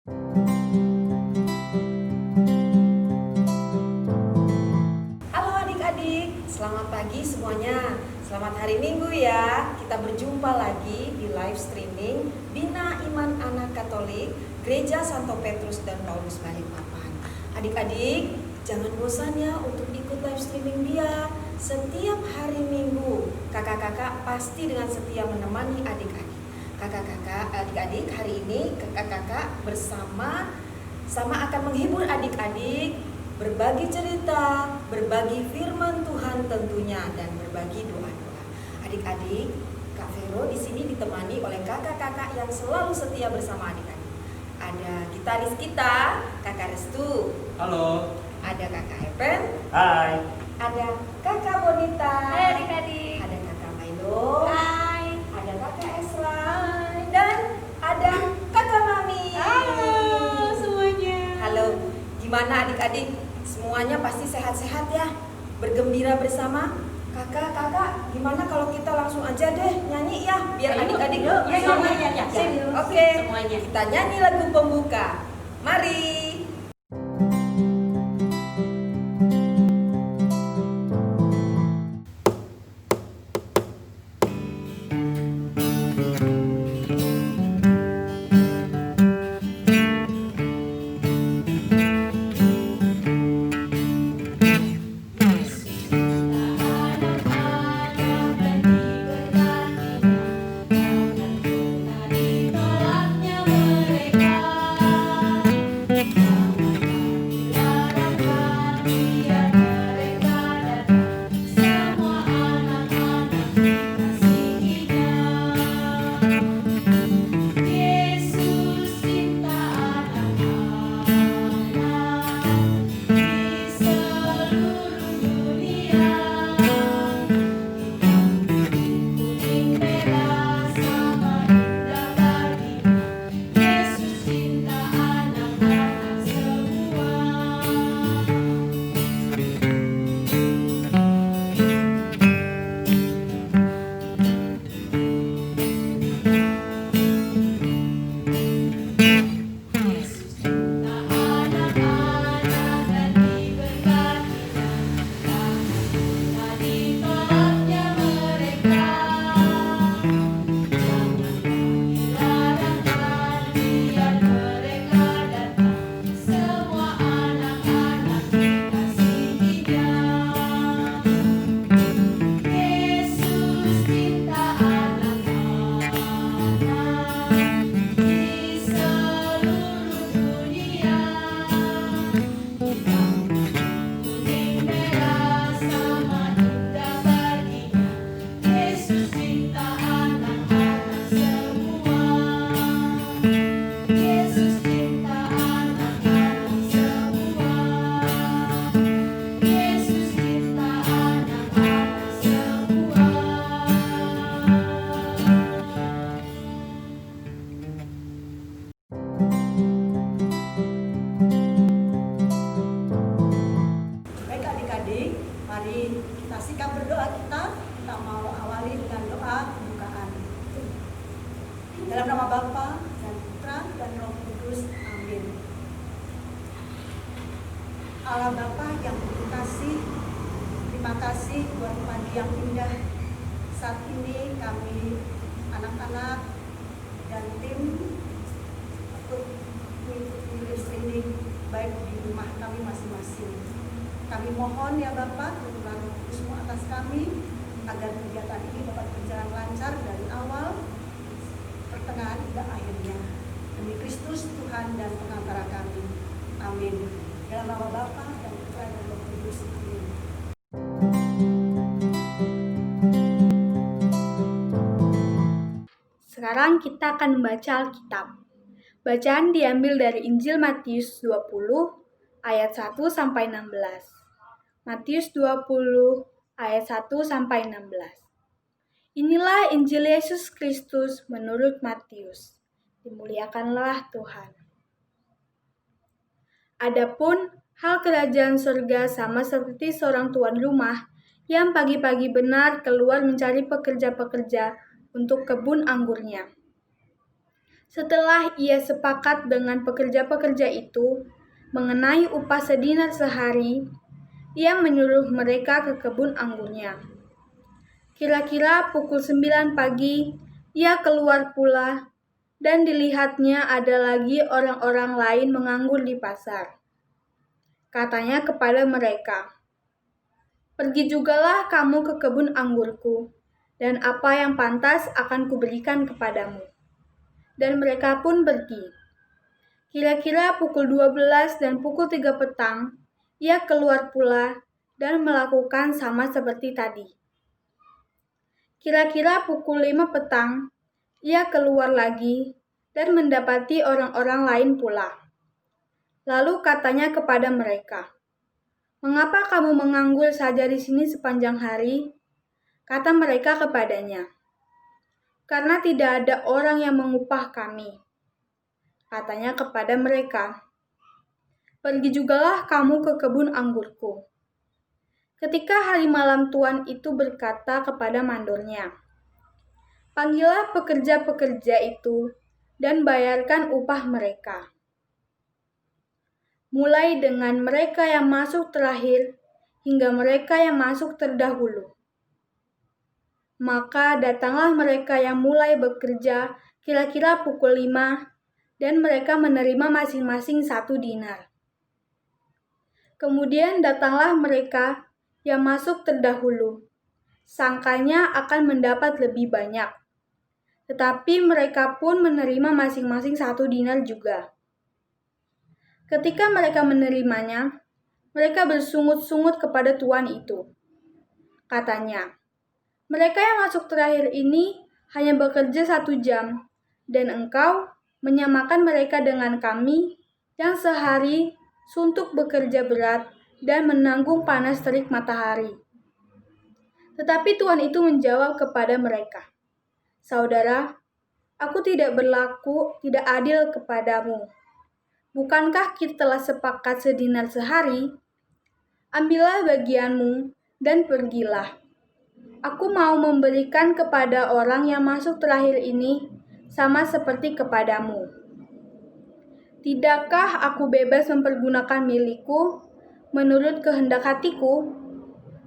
Halo adik-adik, selamat pagi semuanya. Selamat hari Minggu ya. Kita berjumpa lagi di live streaming Bina Iman Anak Katolik Gereja Santo Petrus dan Paulus Balikpapan. Adik-adik, jangan bosan ya untuk ikut live streaming dia. Setiap hari Minggu, kakak-kakak pasti dengan setia menemani adik-adik. Kakak-kakak, adik-adik, hari ini kakak-kakak bersama akan menghibur adik-adik, berbagi cerita, berbagi firman Tuhan tentunya, dan berbagi doa-doa. Adik-adik, Kak Vero di sini ditemani oleh kakak-kakak yang selalu setia bersama adik-adik. Ada gitaris kita, Kakak Restu. Halo. Ada Kakak Epen. Hai. Ada Kakak Bonita. Hai adik-adik. Ada Kakak Milo. Hai. Ada Kakak Esra. Hai. Dan ada Kakak Mami. Halo semuanya. Halo, gimana adik-adik? Semuanya pasti sehat-sehat ya? Bergembira bersama? Kakak, gimana kalau kita langsung aja deh nyanyi ya? Biar Ayo, adik-adik yuk, ya, semuanya, ya. Oke, Semuanya. kita nyanyi lagu pembuka. Mari. Baik adik-adik, mari kita sikap berdoa kita mau awali dengan doa pembukaan. Dalam nama Bapa dan Putra dan Roh Kudus, amin. Allah Bapa yang berkasih, terima kasih buat pagi yang indah. Saat ini kami anak-anak dan tim untuk mengikuti live streaming baik di rumah kami masing-masing. Kami mohon ya Bapak, tuntunan Roh Kudus-Mu atas kami agar kegiatan ini dapat berjalan lancar dari awal, pertengahan hingga akhirnya. Demi Kristus Tuhan dan pengantara kami. Amin. Dalam nama Bapa dan Putra dan Roh Kudus. Amin. Sekarang kita akan membaca Alkitab. Bacaan diambil dari Injil Matius 20 ayat 1 sampai 16. Matius 20 ayat 1 sampai 16. Inilah Injil Yesus Kristus menurut Matius. Dimuliakanlah Tuhan. Adapun hal kerajaan surga sama seperti seorang tuan rumah yang pagi-pagi benar keluar mencari pekerja-pekerja untuk kebun anggurnya. Setelah ia sepakat dengan pekerja-pekerja itu mengenai upah sedinar sehari, ia menyuruh mereka ke kebun anggurnya. Kira-kira pukul 9 pagi, ia keluar pula, dan dilihatnya ada lagi orang-orang lain menganggur di pasar. Katanya kepada mereka, "Pergi jugalah kamu ke kebun anggurku, dan apa yang pantas akan kuberikan kepadamu." Dan mereka pun pergi. Kira-kira pukul 12 dan pukul 3 petang, ia keluar pula dan melakukan sama seperti tadi. Kira-kira pukul 5 petang, ia keluar lagi dan mendapati orang-orang lain pula. Lalu katanya kepada mereka, "Mengapa kamu menganggur saja di sini sepanjang hari?" Kata mereka kepadanya, "Karena tidak ada orang yang mengupah kami." Katanya kepada mereka, "Pergi jugalah kamu ke kebun anggurku." Ketika hari malam tuan itu berkata kepada mandornya, "Panggillah pekerja-pekerja itu dan bayarkan upah mereka, mulai dengan mereka yang masuk terakhir hingga mereka yang masuk terdahulu." Maka datanglah mereka yang mulai bekerja kira-kira pukul 5, dan mereka menerima masing-masing 1 dinar. Kemudian datanglah mereka yang masuk terdahulu, sangkanya akan mendapat lebih banyak. Tetapi mereka pun menerima masing-masing 1 dinar juga. Ketika mereka menerimanya, mereka bersungut-sungut kepada tuan itu. Katanya, "Mereka yang masuk terakhir ini hanya bekerja 1 jam, dan engkau menyamakan mereka dengan kami yang sehari suntuk bekerja berat dan menanggung panas terik matahari." Tetapi tuan itu menjawab kepada mereka, "Saudara, aku tidak berlaku tidak adil kepadamu. Bukankah kita telah sepakat sedinar sehari? Ambillah bagianmu dan pergilah. Aku mau memberikan kepada orang yang masuk terakhir ini sama seperti kepadamu. Tidakkah aku bebas mempergunakan milikku menurut kehendak hatiku?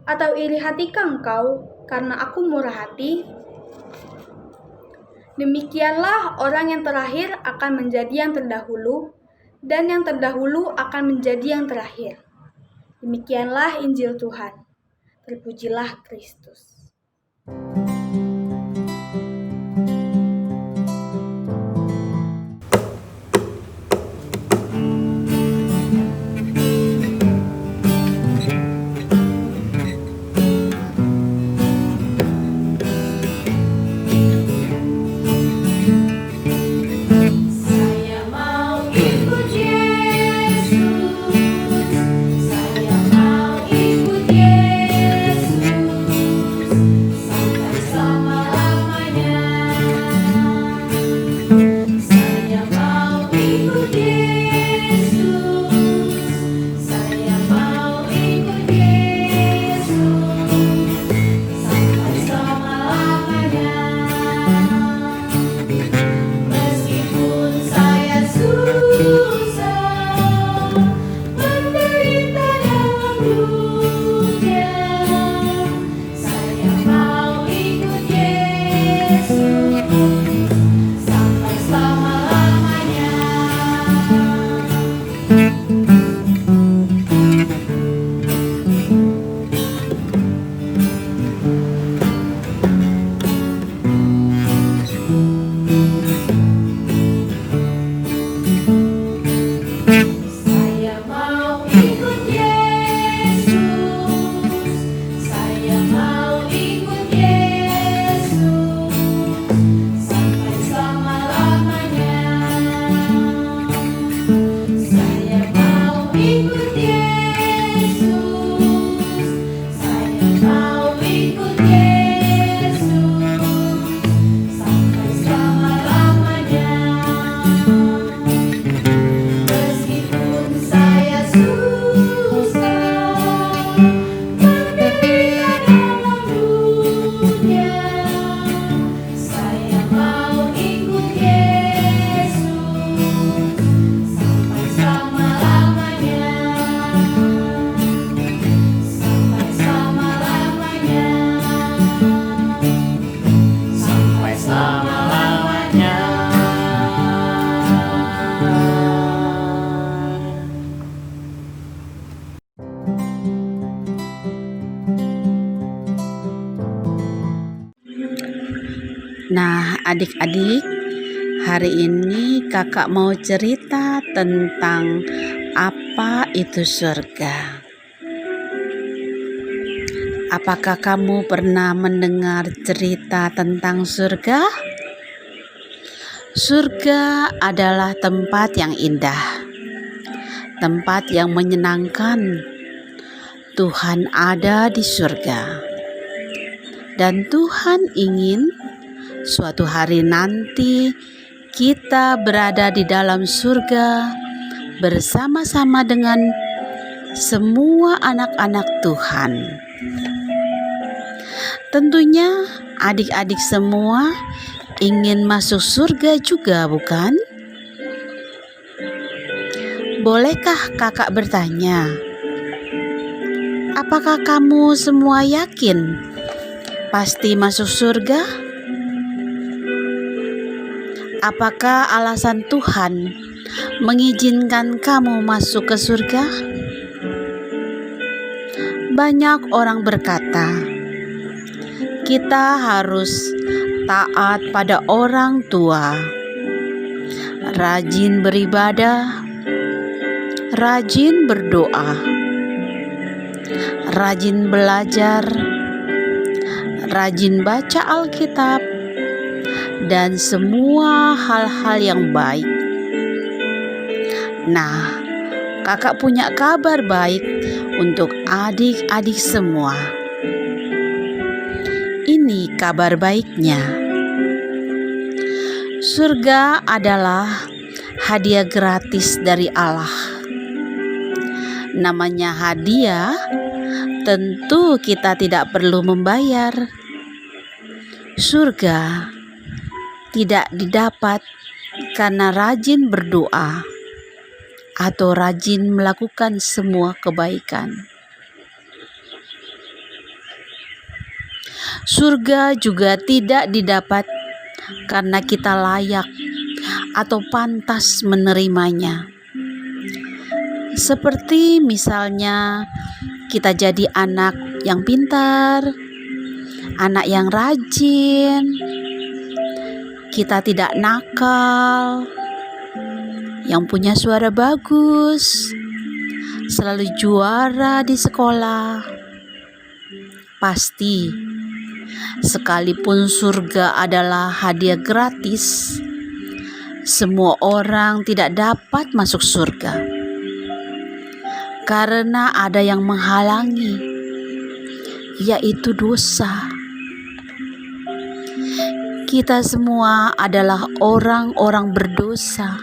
Atau iri hatikah engkau karena aku murah hati?" Demikianlah orang yang terakhir akan menjadi yang terdahulu, dan yang terdahulu akan menjadi yang terakhir. Demikianlah Injil Tuhan. Terpujilah Kristus. Saya mau ikut Yesus. Saya mau ikut Yesus. Sampai Adik-adik, hari ini kakak mau cerita tentang apa itu surga. Apakah kamu pernah mendengar cerita tentang surga? Surga adalah tempat yang indah, tempat yang menyenangkan. Tuhan ada di surga, dan Tuhan ingin suatu hari nanti kita berada di dalam surga bersama-sama dengan semua anak-anak Tuhan. Tentunya adik-adik semua ingin masuk surga juga, bukan? Bolehkah kakak bertanya, apakah kamu semua yakin pasti masuk surga? Apakah alasan Tuhan mengizinkan kamu masuk ke surga? Banyak orang berkata, kita harus taat pada orang tua, rajin beribadah, rajin berdoa, rajin belajar, rajin baca Alkitab, dan semua hal-hal yang baik. Nah, kakak punya kabar baik untuk adik-adik semua. Ini kabar baiknya. Surga adalah hadiah gratis dari Allah. Namanya hadiah, tentu kita tidak perlu membayar. Surga tidak didapat karena rajin berdoa atau rajin melakukan semua kebaikan. Surga juga tidak didapat karena kita layak atau pantas menerimanya. Seperti misalnya kita jadi anak yang pintar, anak yang rajin, kita tidak nakal, yang punya suara bagus, selalu juara di sekolah. Pasti, sekalipun surga adalah hadiah gratis, semua orang tidak dapat masuk surga karena ada yang menghalangi, yaitu dosa. Kita semua adalah orang-orang berdosa.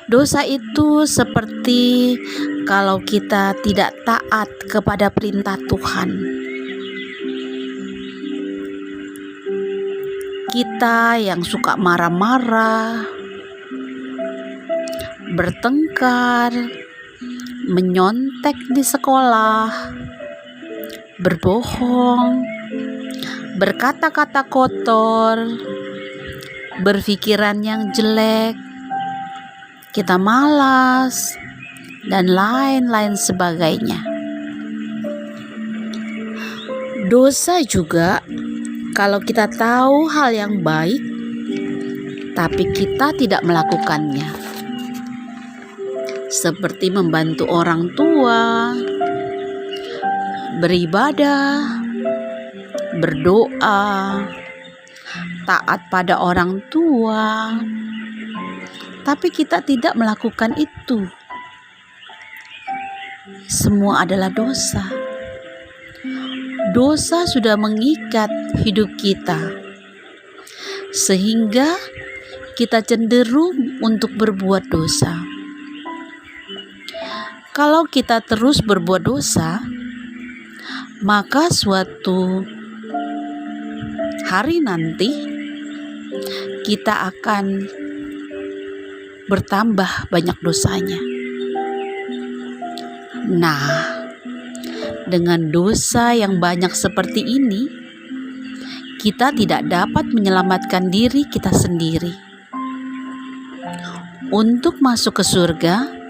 Dosa itu seperti kalau kita tidak taat kepada perintah Tuhan. Kita yang suka marah-marah, bertengkar, menyontek di sekolah, berbohong, berkata-kata kotor, berpikiran yang jelek, kita malas, dan lain-lain sebagainya. Dosa juga kalau kita tahu hal yang baik, tapi kita tidak melakukannya. Seperti membantu orang tua, beribadah, berdoa, taat pada orang tua, tapi kita tidak melakukan itu. Semua adalah dosa. Dosa sudah mengikat hidup kita, sehingga kita cenderung untuk berbuat dosa. Kalau kita terus berbuat dosa, maka suatu hari nanti kita akan bertambah banyak dosanya. Nah, dengan dosa yang banyak seperti ini, kita tidak dapat menyelamatkan diri kita sendiri. Untuk masuk ke surga,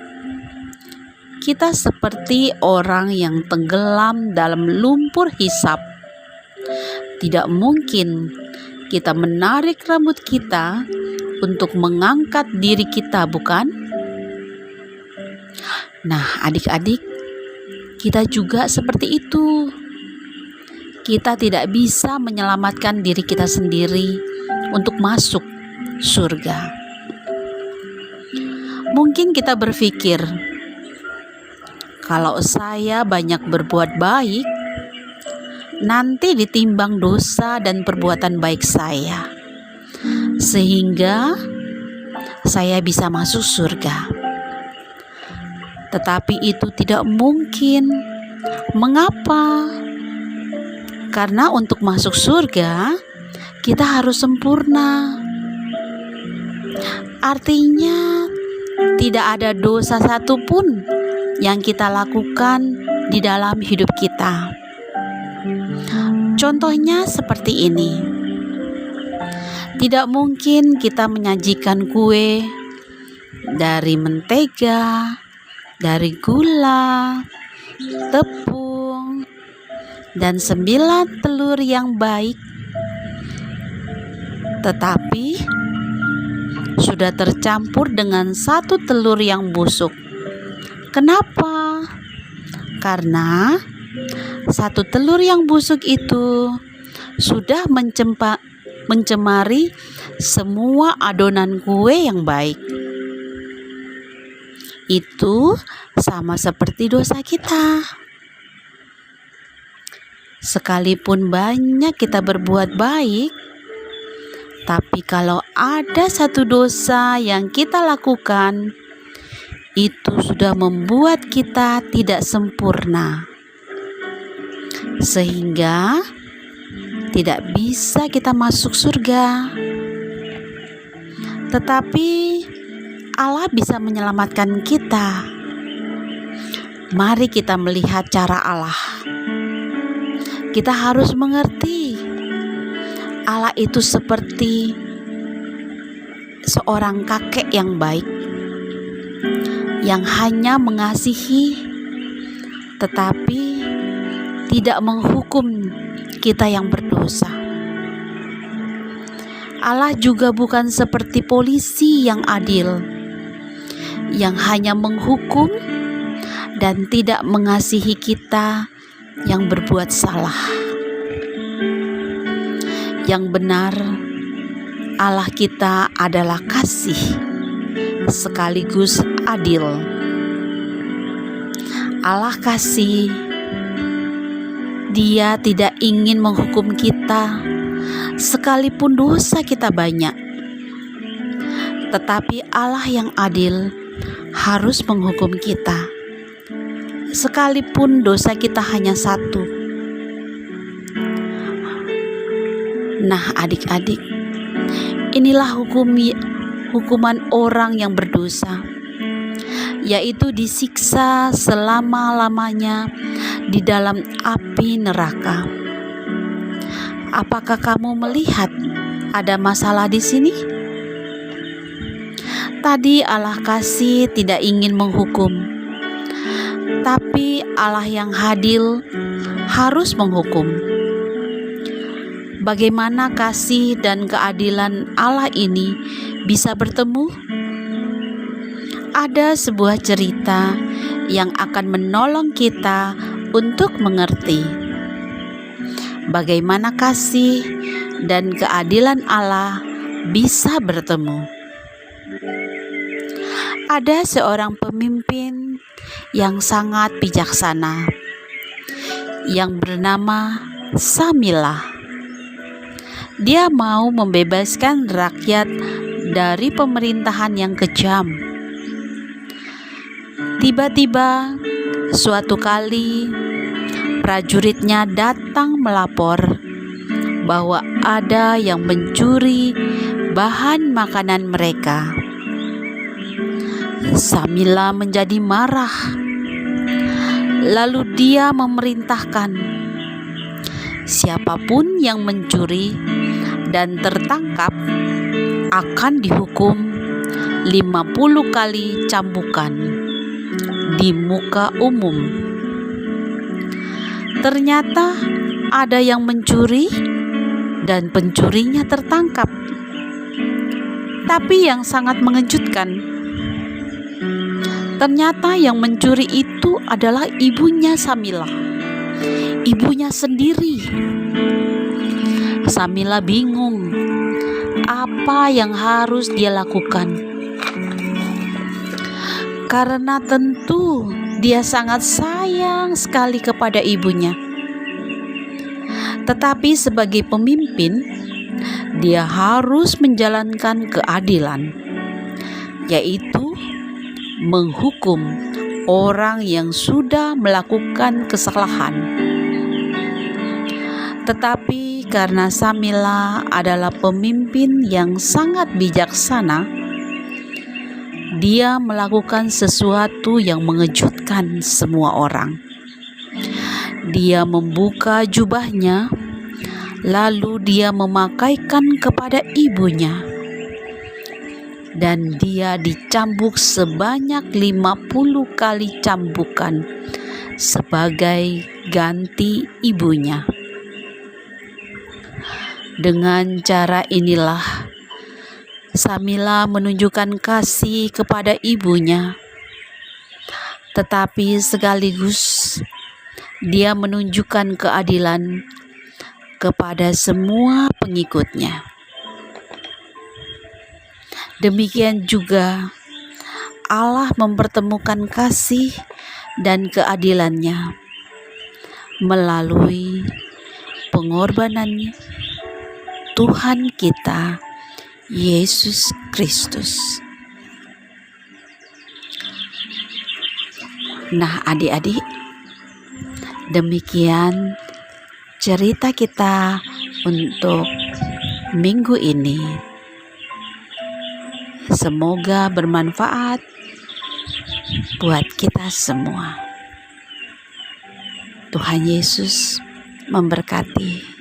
kita seperti orang yang tenggelam dalam lumpur hisap. Tidak mungkin kita menarik rambut kita untuk mengangkat diri kita, bukan? Nah, adik-adik, kita juga seperti itu. Kita tidak bisa menyelamatkan diri kita sendiri untuk masuk surga. Mungkin kita berpikir, kalau saya banyak berbuat baik, nanti ditimbang dosa dan perbuatan baik saya, sehingga saya bisa masuk surga. Tetapi itu tidak mungkin. Mengapa? Karena untuk masuk surga, kita harus sempurna. Artinya, tidak ada dosa satupun yang kita lakukan di dalam hidup kita. Contohnya seperti ini. Tidak mungkin kita menyajikan kue dari mentega, dari gula, tepung, dan 9 telur yang baik, tetapi sudah tercampur dengan 1 telur yang busuk. Kenapa? Karena 1 telur yang busuk itu sudah mencemari semua adonan kue yang baik. Itu sama seperti dosa kita. Sekalipun banyak kita berbuat baik, tapi kalau ada satu dosa yang kita lakukan, itu sudah membuat kita tidak sempurna, sehingga tidak bisa kita masuk surga. Tetapi Allah bisa menyelamatkan kita. Mari kita melihat cara Allah. Kita harus mengerti Allah itu seperti seorang kakek yang baik, yang hanya mengasihi tetapi tidak menghukum kita yang berdosa. Allah juga bukan seperti polisi yang adil, yang hanya menghukum dan tidak mengasihi kita yang berbuat salah. Yang benar, Allah kita adalah kasih sekaligus adil. Allah kasih, Dia tidak ingin menghukum kita sekalipun dosa kita banyak. Tetapi Allah yang adil harus menghukum kita sekalipun dosa kita hanya 1. Nah, adik-adik, inilah hukuman orang yang berdosa, yaitu disiksa selama-lamanya di dalam api neraka. Apakah kamu melihat ada masalah di sini? Tadi Allah kasih tidak ingin menghukum, tapi Allah yang adil harus menghukum. Bagaimana kasih dan keadilan Allah ini bisa bertemu? Ada sebuah cerita yang akan menolong kita untuk mengerti bagaimana kasih dan keadilan Allah bisa bertemu. Ada seorang pemimpin yang sangat bijaksana yang bernama Samilah. Dia mau membebaskan rakyat dari pemerintahan yang kejam. Tiba-tiba suatu kali prajuritnya datang melapor bahwa ada yang mencuri bahan makanan mereka. Samilah menjadi marah. Lalu dia memerintahkan siapapun yang mencuri dan tertangkap akan dihukum 50 kali cambukan di muka umum. Ternyata ada yang mencuri dan pencurinya tertangkap. Tapi yang sangat mengejutkan, ternyata yang mencuri itu adalah ibunya Samila, ibunya sendiri. Samila bingung apa yang harus dia lakukan, karena tentu dia sangat sayang sekali kepada ibunya. Tetapi sebagai pemimpin, dia harus menjalankan keadilan, yaitu menghukum orang yang sudah melakukan kesalahan. Tetapi karena Samila adalah pemimpin yang sangat bijaksana, dia melakukan sesuatu yang mengejutkan semua orang. Dia membuka jubahnya, lalu dia memakaikan kepada ibunya, dan dia dicambuk sebanyak 50 kali cambukan sebagai ganti ibunya. Dengan cara inilah Samila menunjukkan kasih kepada ibunya, tetapi sekaligus dia menunjukkan keadilan kepada semua pengikutnya. Demikian juga Allah mempertemukan kasih dan keadilannya melalui pengorbanannya Tuhan kita Yesus Kristus. Nah, adik-adik, demikian cerita kita untuk minggu ini. Semoga bermanfaat buat kita semua. Tuhan Yesus memberkati.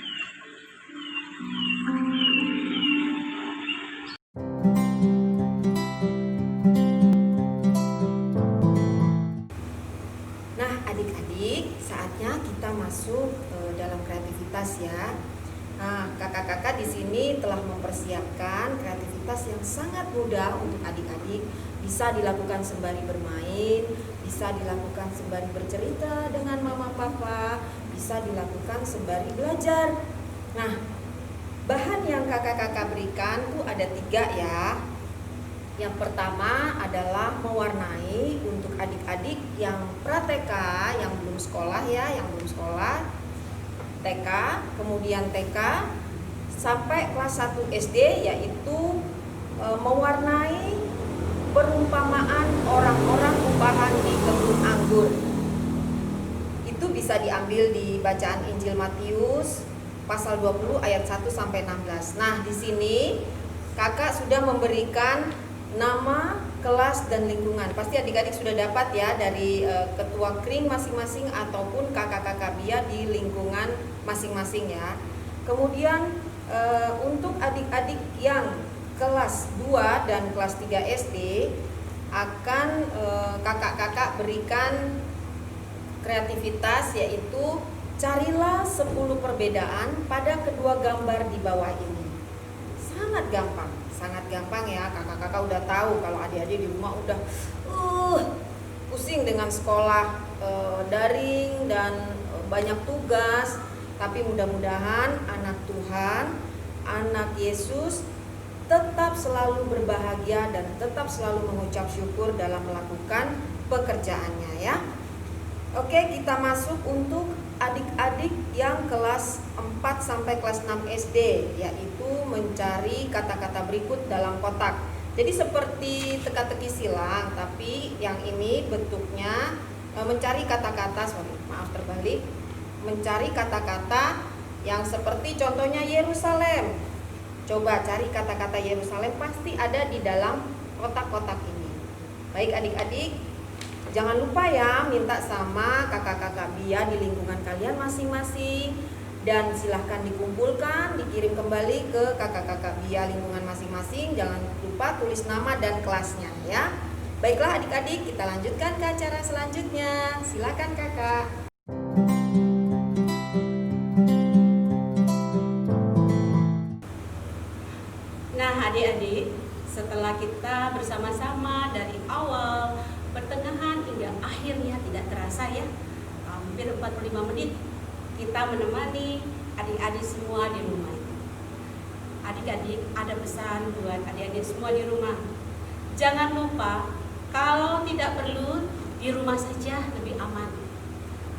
Nah, adik-adik, saatnya kita masuk dalam kreativitas ya. Nah, kakak-kakak di sini telah mempersiapkan kreativitas yang sangat mudah untuk adik-adik. Bisa dilakukan sembari bermain, bisa dilakukan sembari bercerita dengan mama papa, bisa dilakukan sembari belajar. Nah, bahan yang kakak-kakak berikan tuh ada 3 ya. Yang pertama adalah mewarnai untuk adik-adik yang pra-TK, yang belum sekolah ya, yang belum sekolah. TK, kemudian TK sampai kelas 1 SD, yaitu mewarnai perumpamaan orang-orang upahan di kebun anggur. Itu bisa diambil di bacaan Injil Matius pasal 20 ayat 1 sampai 16. Nah, di sini kakak sudah memberikan nama, kelas, dan lingkungan. Pasti adik-adik sudah dapat ya dari ketua kring masing-masing ataupun kakak-kakak BIA di lingkungan masing-masing ya. Kemudian untuk adik-adik yang kelas 2 dan kelas 3 SD akan kakak-kakak berikan kreativitas, yaitu carilah 10 perbedaan pada kedua gambar di bawah ini. Sangat gampang ya. Kakak-kakak udah tahu kalau adik-adik di rumah udah pusing dengan sekolah daring dan banyak tugas. Tapi mudah-mudahan anak Tuhan, anak Yesus tetap selalu berbahagia dan tetap selalu mengucap syukur dalam melakukan pekerjaannya ya. Oke, kita masuk untuk adik-adik yang kelas 4 sampai kelas 6 SD, yaitu mencari kata-kata berikut dalam kotak. Jadi seperti teka-teki silang, tapi yang ini bentuknya mencari kata-kata, mencari kata-kata yang seperti contohnya Yerusalem. Coba cari kata-kata Yerusalem, pasti ada di dalam kotak-kotak ini. Baik adik-adik, jangan lupa ya minta sama kakak-kakak BIA di lingkungan kalian masing-masing. Dan silahkan dikumpulkan, dikirim kembali ke kakak-kakak BIA lingkungan masing-masing. Jangan lupa tulis nama dan kelasnya ya. Baiklah adik-adik, kita lanjutkan ke acara selanjutnya. Silakan kakak. setelah kita bersama-sama dari awal, pertengahan hingga akhirnya tidak terasa ya, hampir 45 menit kita menemani adik-adik semua di rumah. Adik-adik, ada pesan buat adik-adik semua di rumah. Jangan lupa, kalau tidak perlu, di rumah saja lebih aman.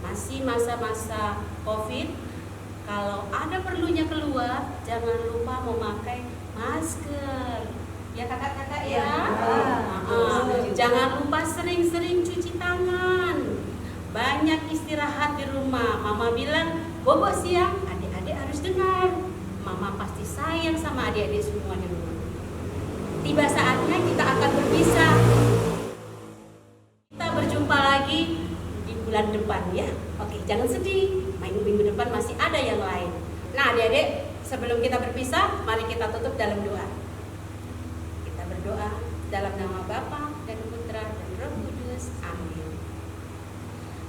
Masih masa-masa COVID, kalau ada perlunya keluar, jangan lupa memakai masker. Ya kakak-kakak ya. Jangan lupa sering-sering cuci tangan. Banyak istirahat di rumah. Mama bilang, bobo siang, adik-adik harus dengar. Mama pasti sayang sama adik-adik semua di rumah. Tiba saatnya kita akan berpisah. Kita berjumpa lagi di bulan depan ya. Oke, jangan sedih. Minggu depan masih ada yang lain. Nah, adik-adik, sebelum kita berpisah, mari kita tutup dalam doa. Kita berdoa dalam nama Bapa dan Putra dan Roh Kudus. Amin.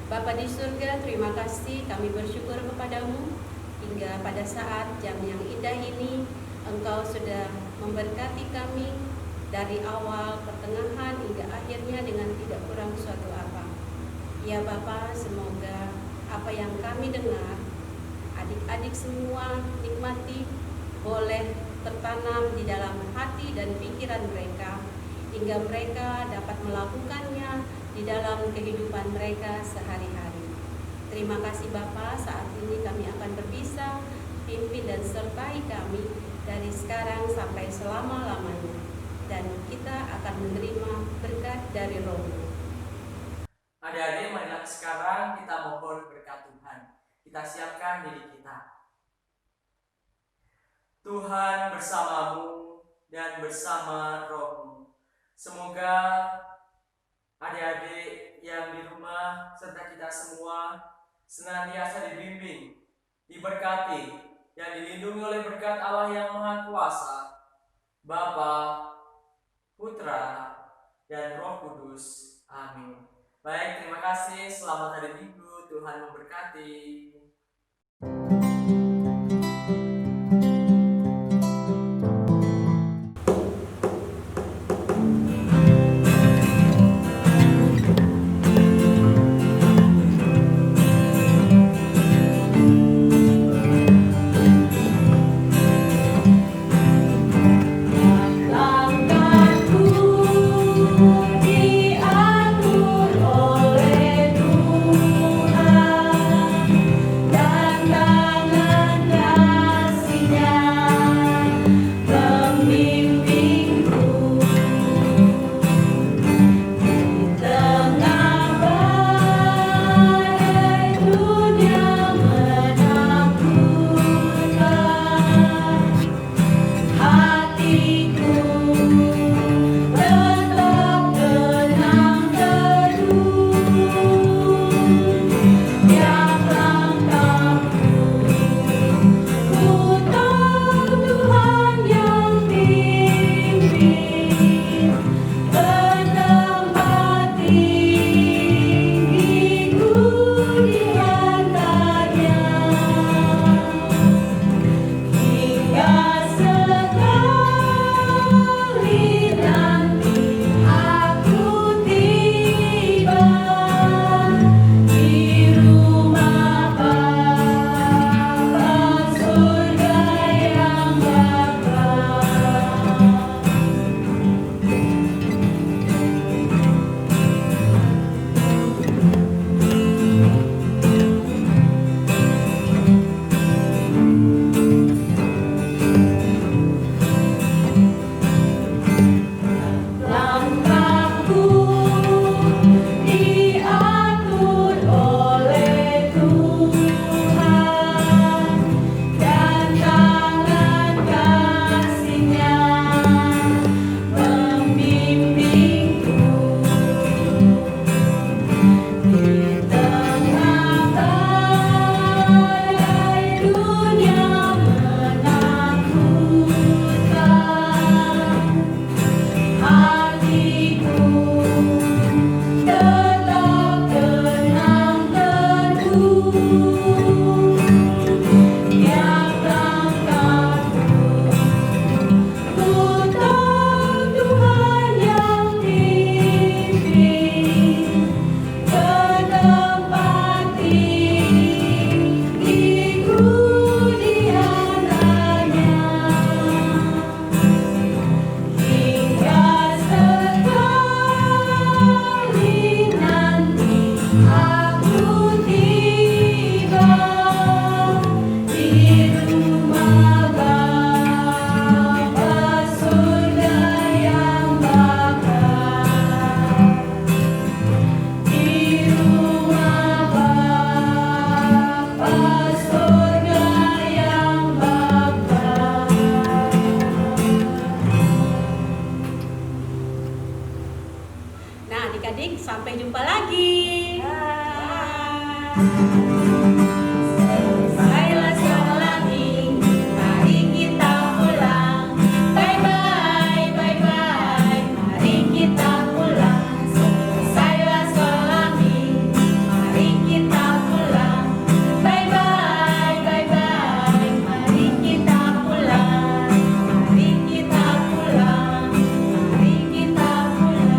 Bapa di surga, terima kasih, kami bersyukur kepadamu hingga pada saat jam yang indah ini Engkau sudah memberkati kami dari awal, pertengahan hingga akhirnya dengan tidak kurang suatu apa. Ya Bapa, semoga apa yang kami dengar adik-adik semua nikmati, boleh tertanam di dalam hati dan pikiran mereka hingga mereka dapat melakukannya di dalam kehidupan mereka sehari-hari. Terima kasih Bapa, saat ini kami akan berpisah, pimpin dan sertai kami dari sekarang sampai selama-lamanya, dan kita akan menerima berkat dari Roh-Mu. Adik-adik, marilah sekarang kita mohon berkat Tuhan. Kita siapkan diri kita. Tuhan bersamamu dan bersama Roh-Mu. Semoga adik-adik yang di rumah serta kita semua senantiasa dibimbing, diberkati, yang dilindungi oleh berkat Allah yang Maha Kuasa, Bapa, Putra, dan Roh Kudus. Amin. Baik, terima kasih. Selamat hari Minggu. Tuhan memberkati. Langkahku diatur oleh Tuhan, dan Sampai jumpa lagi. Bye. Bye.